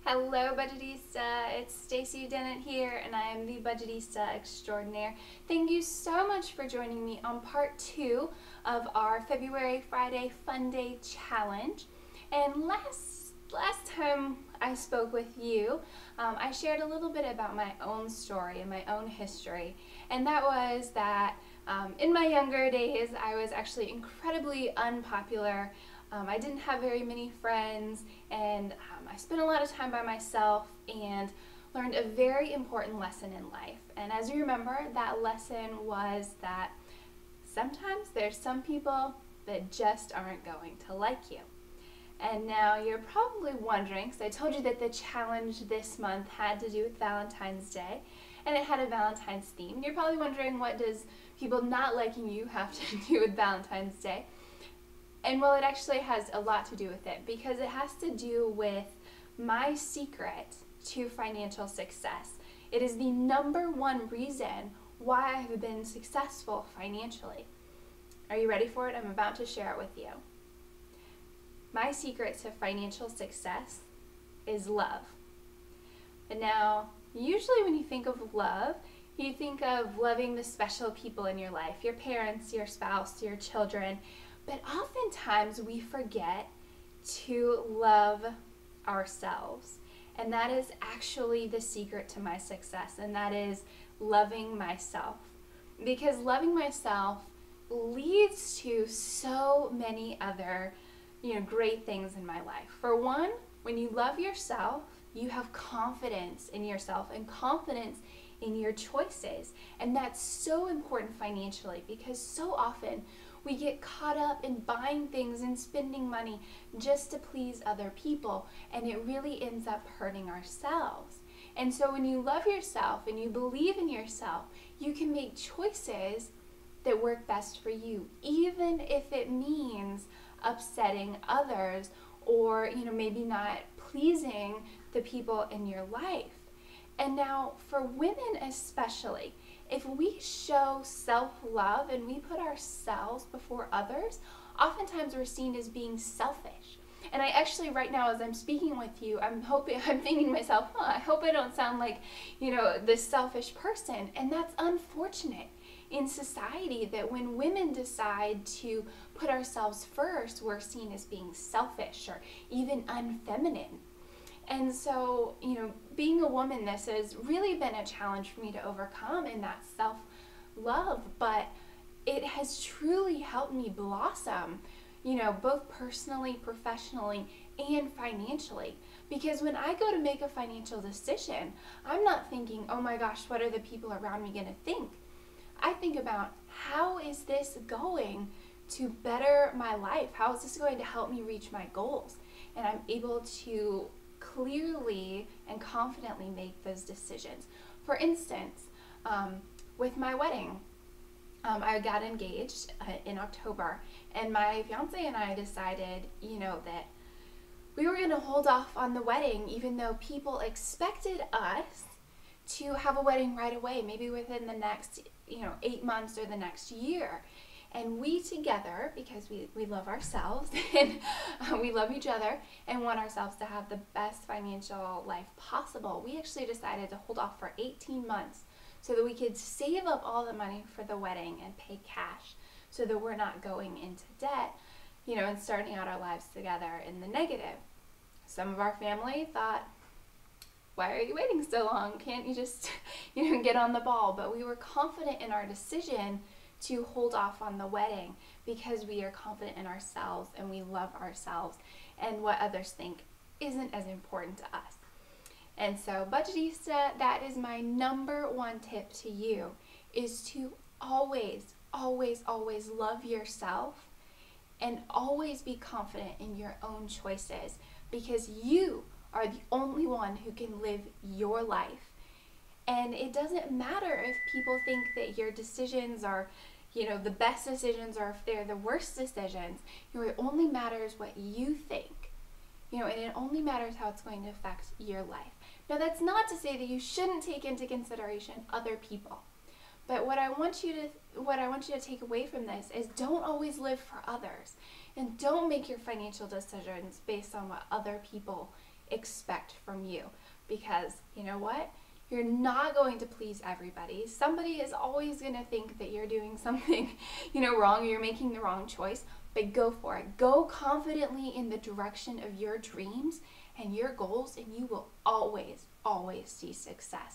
Hello Budgetista, it's Stacy Dennett here and I am the Budgetista Extraordinaire. Thank you so much for joining me on part 2 of our February Friday Funday challenge. And last time I spoke with you, I shared a little bit about my own story and my own history. And that was that in my younger days I was actually incredibly unpopular. I didn't have very many friends, and I spent a lot of time by myself and learned a very important lesson in life. And as you remember, that lesson was that sometimes there's some people that just aren't going to like you. And now you're probably wondering, because I told you that the challenge this month had to do with Valentine's Day, and it had a Valentine's theme. You're probably wondering, what does people not liking you have to do with Valentine's Day? And well, it actually has a lot to do with it, because it has to do with my secret to financial success. It is the #1 reason why I have been successful financially. Are you ready for it? I'm about to share it with you. My secret to financial success is love. And now, usually when you think of love, you think of loving the special people in your life, your parents, your spouse, your children. But oftentimes we forget to love ourselves. And that is actually the secret to my success, and that is loving myself. Because loving myself leads to so many other, great things in my life. For one, when you love yourself, you have confidence in yourself and confidence in your choices. And that's so important financially, because so often we get caught up in buying things and spending money just to please other people, and it really ends up hurting ourselves. And so when you love yourself and you believe in yourself, you can make choices that work best for you, even if it means upsetting others or maybe not pleasing the people in your life. And now for women especially, if we show self-love and we put ourselves before others, oftentimes we're seen as being selfish. And I actually, right now as I'm speaking with you, I'm thinking to myself, I hope I don't sound like, this selfish person. And that's unfortunate in society, that when women decide to put ourselves first, we're seen as being selfish or even unfeminine. And so, being a woman, this has really been a challenge for me to overcome, in that self-love, but it has truly helped me blossom, both personally, professionally, and financially. Because when I go to make a financial decision, I'm not thinking, oh my gosh, what are the people around me going to think? I think about, how is this going to better my life? How is this going to help me reach my goals? And I'm able to clearly and confidently make those decisions. For instance, with my wedding, I got engaged in October, and my fiance and I decided, that we were going to hold off on the wedding, even though people expected us to have a wedding right away, maybe within the next, 8 months or the next year. And we together, because we love ourselves and we love each other and want ourselves to have the best financial life possible, we actually decided to hold off for 18 months so that we could save up all the money for the wedding and pay cash, so that we're not going into debt, and starting out our lives together in the negative. Some of our family thought, why are you waiting so long? Can't you just, get on the ball? But we were confident in our decision to hold off on the wedding, because we are confident in ourselves and we love ourselves, and what others think isn't as important to us. And so, Budgetista, that is my #1 tip to you, is to always, always, always love yourself and always be confident in your own choices, because you are the only one who can live your life. And it doesn't matter if people think that your decisions are, the best decisions, or if they're the worst decisions. It only matters what you think, and it only matters how it's going to affect your life. Now, that's not to say that you shouldn't take into consideration other people. But what I want you to take away from this is, don't always live for others, and don't make your financial decisions based on what other people expect from you. Because you know what? You're not going to please everybody. Somebody is always going to think that you're doing something, wrong, or you're making the wrong choice, but go for it. Go confidently in the direction of your dreams and your goals, and you will always, always see success.